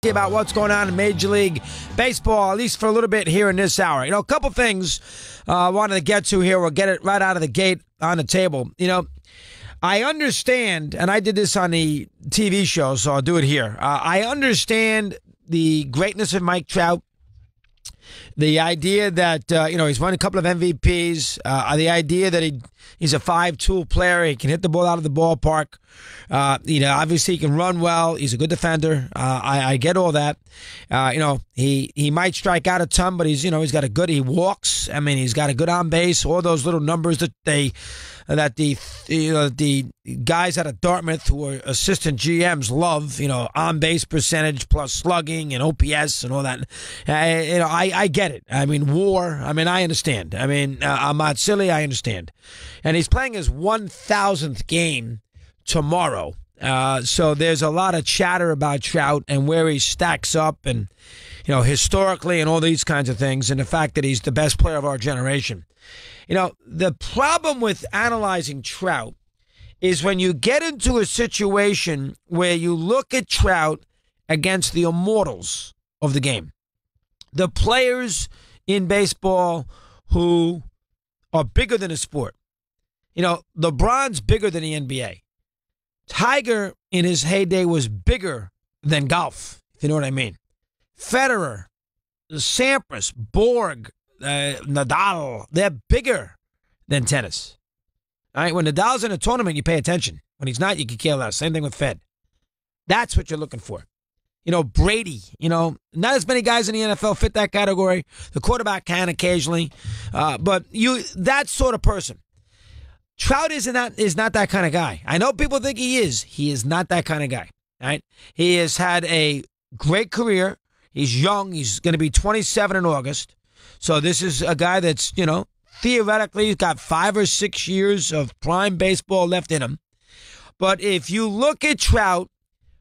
you about what's going on in Major League Baseball, at least for a little bit here in this hour. A couple things I wanted to get to here. We'll get it right out of the gate on the table. I understand, and I did this on the TV show, so I'll do it here. I understand the greatness of Mike Trout. The idea that, he's won a couple of MVPs, the idea that he's a 5-tool player, he can hit the ball out of the ballpark, obviously he can run well, he's a good defender, I get all that. He might strike out a ton, but he walks, he's got a good on base, all those little numbers that the guys out of Dartmouth who are assistant GMs love, on base percentage plus slugging and OPS and all that. I get it. WAR. I understand. I'm not silly. I understand. And he's playing his 1,000th game tomorrow. So there's a lot of chatter about Trout and where he stacks up and, historically and all these kinds of things, and the fact that he's the best player of our generation. The problem with analyzing Trout is when you get into a situation where you look at Trout against the immortals of the game, the players in baseball who are bigger than the sport. LeBron's bigger than the NBA. Tiger in his heyday was bigger than golf, if you know what I mean. Federer, Sampras, Borg, Nadal, they're bigger than tennis. All right, when Nadal's in a tournament, you pay attention. When he's not, you can care less. Same thing with Fed. That's what you're looking for. Brady, not as many guys in the NFL fit that category. The quarterback can occasionally, but that sort of person. Trout is not that kind of guy. I know people think he is. He is not that kind of guy. All right, he has had a great career. He's young. He's going to be 27 in August. So this is a guy that's, theoretically, he's got 5 or 6 years of prime baseball left in him. But if you look at Trout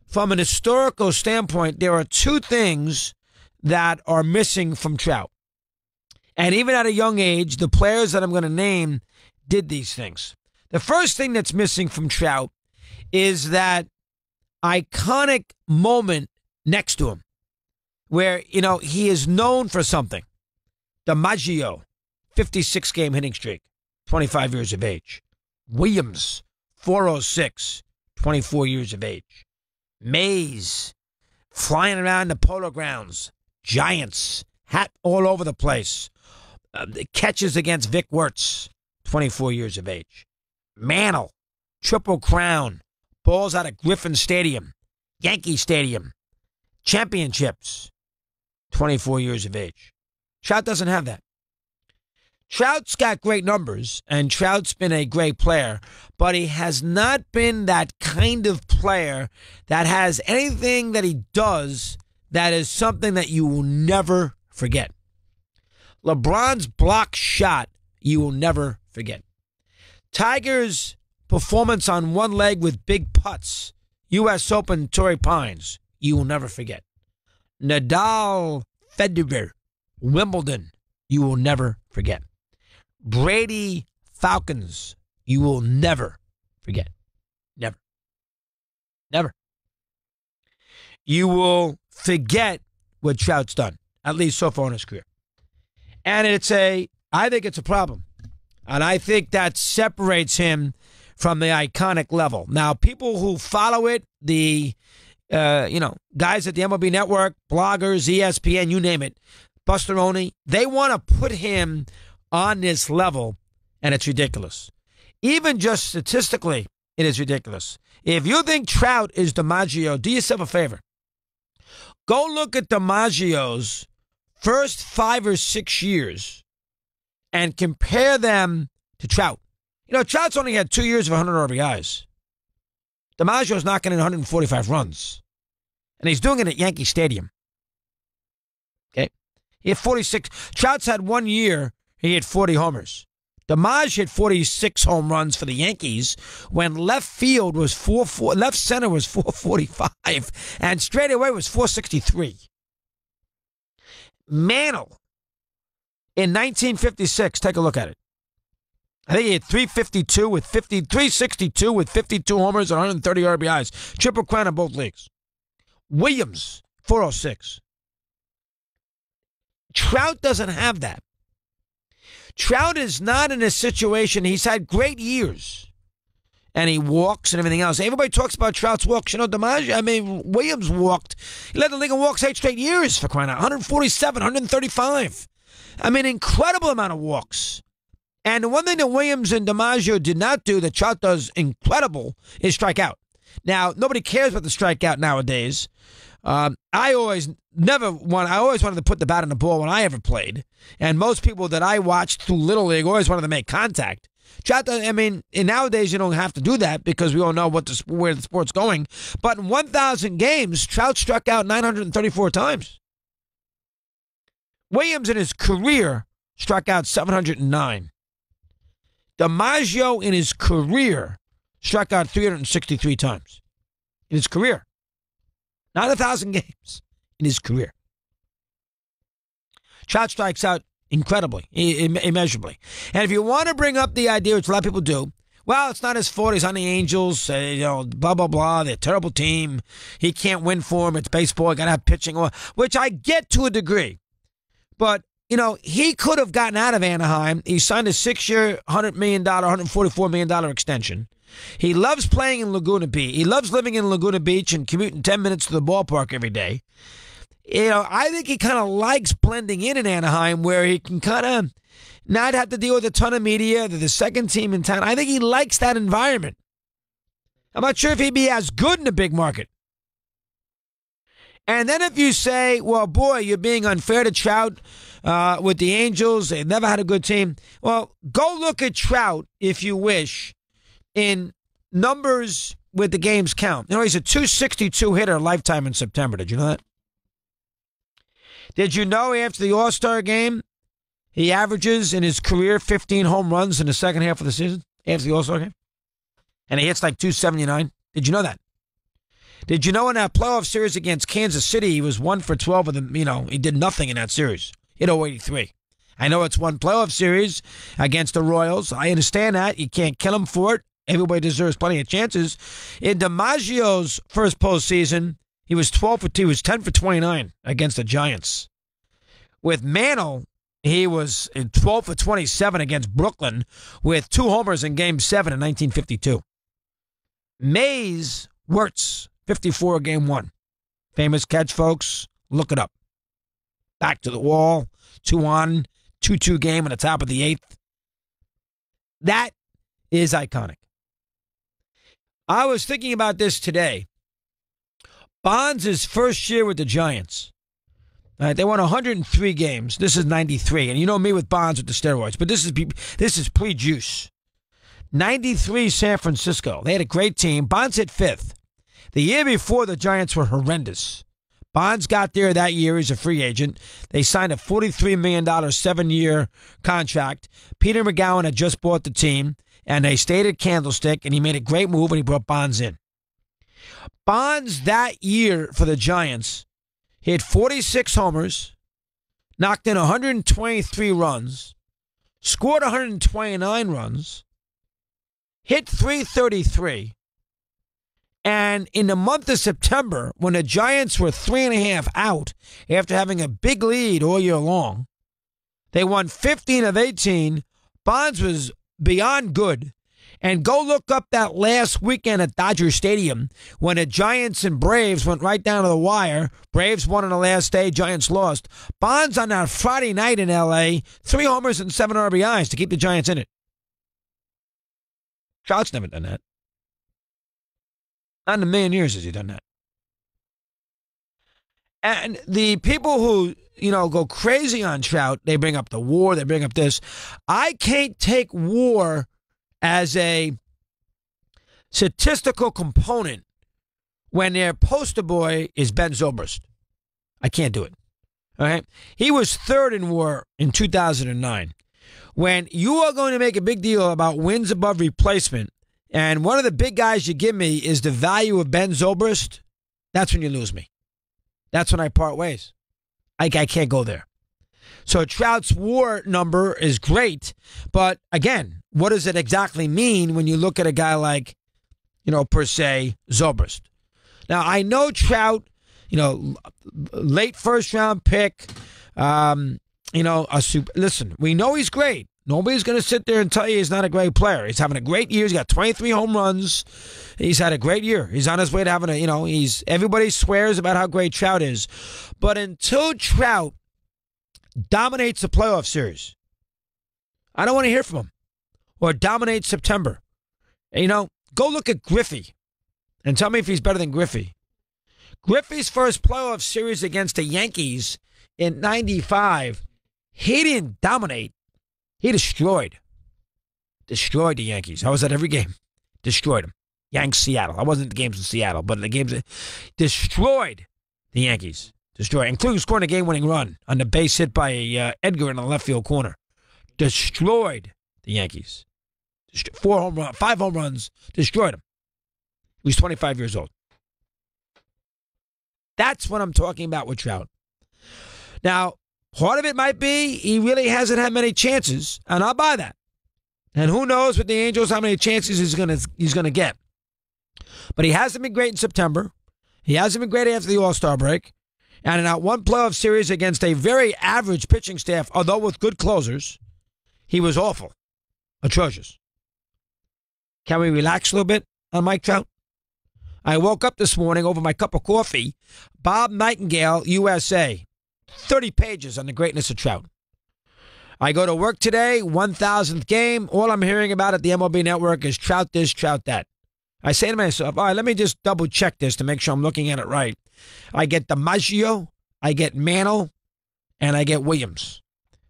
from an historical standpoint, there are 2 things that are missing from Trout. And even at a young age, the players that I'm going to name did these things. The first thing that's missing from Trout is that iconic moment next to him where, he is known for something. DiMaggio, 56-game hitting streak, 25 years of age. Williams, 406, 24 years of age. Mays, flying around the Polo Grounds. Giants, hat all over the place. Catches against Vic Wertz, 24 years of age. Mantle, Triple Crown, balls out of Griffin Stadium, Yankee Stadium, championships, 24 years of age. Trout doesn't have that. Trout's got great numbers, and Trout's been a great player, but he has not been that kind of player that has anything that he does that is something that you will never forget. LeBron's block shot, you will never forget. Tiger's performance on one leg with big putts, U.S. Open, Torrey Pines, you will never forget. Nadal, Federer, Wimbledon, you will never forget. Brady, Falcons, you will never forget. Never. Never. You will forget what Trout's done, at least so far in his career. And I think it's a problem. And I think that separates him from the iconic level. Now, people who follow it, the guys at the MLB Network, bloggers, ESPN, you name it, Buster Olney, they want to put him on this level, and it's ridiculous. Even just statistically, it is ridiculous. If you think Trout is DiMaggio, do yourself a favor. Go look at DiMaggio's first 5 or 6 years and compare them to Trout. Trout's only had 2 years of 100 RBIs. DiMaggio's knocking in 145 runs. And he's doing it at Yankee Stadium. Okay? He had 46. Trout's had 1 year, he had 40 homers. DiMaggio hit 46 home runs for the Yankees when left center was 445 and straightaway was 463. Mantle in 1956, take a look at it. I think he had 362 with 362 with 52 homers and 130 RBIs. Triple crown in both leagues. Williams, 406. Trout doesn't have that. Trout is not in a situation, he's had great years. And he walks and everything else. Everybody talks about Trout's walks. You know, Williams walked. He led the league in walks 8 straight years, for crying out. 147, 135. Incredible amount of walks. And the one thing that Williams and DiMaggio did not do that Trout does incredible is strike out. Now, nobody cares about the strikeout nowadays. I always wanted to put the bat on the ball when I ever played. And most people that I watched through Little League always wanted to make contact. Trout, and nowadays you don't have to do that because we all know where the sport's going. But in 1,000 games, Trout struck out 934 times. Williams in his career struck out 709. DiMaggio in his career struck out 363 times. In his career. Not 1,000 games. In his career. Trout strikes out incredibly, immeasurably. And if you want to bring up the idea, which a lot of people do, well, it's not his fault. He's on the Angels, blah, blah, blah. They're a terrible team. He can't win for him. It's baseball. You got to have pitching, which I get to a degree. But, he could have gotten out of Anaheim. He signed a 6-year, $100 million, $144 million extension. He loves playing in Laguna Beach. He loves living in Laguna Beach and commuting 10 minutes to the ballpark every day. I think he kind of likes blending in Anaheim where he can kind of not have to deal with a ton of media. They're the second team in town. I think he likes that environment. I'm not sure if he'd be as good in a big market. And then if you say, well, boy, you're being unfair to Trout with the Angels. They've never had a good team. Well, go look at Trout, if you wish, in numbers with the games count. He's a 262 hitter lifetime in September. Did you know that? Did you know after the All-Star game, he averages in his career 15 home runs in the second half of the season after the All-Star game? And he hits like 279. Did you know that? Did you know in that playoff series against Kansas City, he was 1 for 12 of them? He did nothing in that series. Hit 083. I know it's one playoff series against the Royals. I understand that. You can't kill him for it. Everybody deserves plenty of chances. In DiMaggio's first postseason, he was 10 for 29 against the Giants. With Mantle, he was 12 for 27 against Brooklyn with 2 homers in Game 7 in 1952. Mays Wirtz, 54 Game 1. Famous catch, folks. Look it up. Back to the wall, 2-on, 2-2 game in the top of the 8th. That is iconic. I was thinking about this today. Bonds' first year with the Giants. All right, they won 103 games. This is 93. And you know me with Bonds with the steroids, but this is pre-juice. 93 San Francisco. They had a great team. Bonds hit 5th. The year before, the Giants were horrendous. Bonds got there that year as a free agent. They signed a $43 million 7-year contract. Peter McGowan had just bought the team, and they stayed at Candlestick, and he made a great move, and he brought Bonds in. Bonds that year for the Giants hit 46 homers, knocked in 123 runs, scored 129 runs, hit 333, and in the month of September, when the Giants were 3.5 out after having a big lead all year long, they won 15 of 18. Bonds was beyond good. And go look up that last weekend at Dodger Stadium when the Giants and Braves went right down to the wire. Braves won on the last day. Giants lost. Bonds on that Friday night in L.A., 3 homers and 7 RBIs to keep the Giants in it. Trout's never done that. Not in a million years has he done that. And the people who, go crazy on Trout, they bring up the WAR, they bring up this. I can't take WAR as a statistical component when their poster boy is Ben Zobrist. I can't do it. All right? He was 3rd in WAR in 2009. When you are going to make a big deal about wins above replacement, and one of the big guys you give me is the value of Ben Zobrist, that's when you lose me. That's when I part ways. I can't go there. So Trout's WAR number is great, but again, what does it exactly mean when you look at a guy like, per se, Zobrist? Now, I know Trout, late first round pick. Listen, we know he's great. Nobody's going to sit there and tell you he's not a great player. He's having a great year. He's got 23 home runs. He's had a great year. He's on his way to having everybody swears about how great Trout is. But until Trout dominates the playoff series, I don't want to hear from him. Or dominates September. Go look at Griffey and tell me if he's better than Griffey. Griffey's first playoff series against the Yankees in 95, he didn't dominate. He destroyed the Yankees. I was at every game. Destroyed them. Yanks, Seattle. I wasn't at the games in Seattle, but the games destroyed the Yankees. Destroyed, including scoring a game-winning run on the base hit by Edgar in the left field corner. Destroyed the Yankees. 5 home runs. Destroyed them. He was 25 years old. That's what I'm talking about with Trout. Now, part of it might be he really hasn't had many chances, and I'll buy that. And who knows with the Angels how many chances he's gonna get. But he hasn't been great in September. He hasn't been great after the All-Star break. And in that one playoff series against a very average pitching staff, although with good closers, he was awful. Atrocious. Can we relax a little bit on Mike Trout? I woke up this morning over my cup of coffee. Bob Nightingale, USA. 30 pages on the greatness of Trout. I go to work today, 1,000th game. All I'm hearing about at the MLB Network is Trout this, Trout that. I say to myself, all right, let me just double check this to make sure I'm looking at it right. I get DiMaggio, I get Mantle, and I get Williams.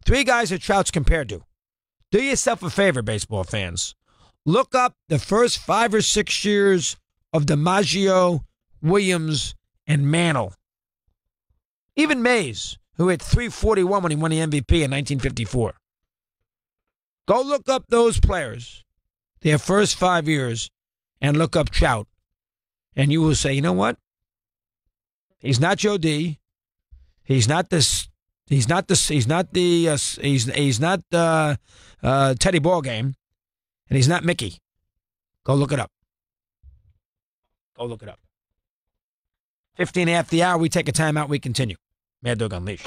3 guys that Trout's compared to. Do yourself a favor, baseball fans. Look up the first 5 or 6 years of DiMaggio, Williams, and Mantle. Even Mays, who hit .341 when he won the MVP in 1954. Go look up those players, their first 5 years, and look up Trout. And you will say, you know what? He's not Joe D. He's not this. He's not Teddy Ballgame, and he's not Mickey. Go look it up. Go look it up. 15 after the hour, we take a timeout. We continue. Mad Dog Unleashed.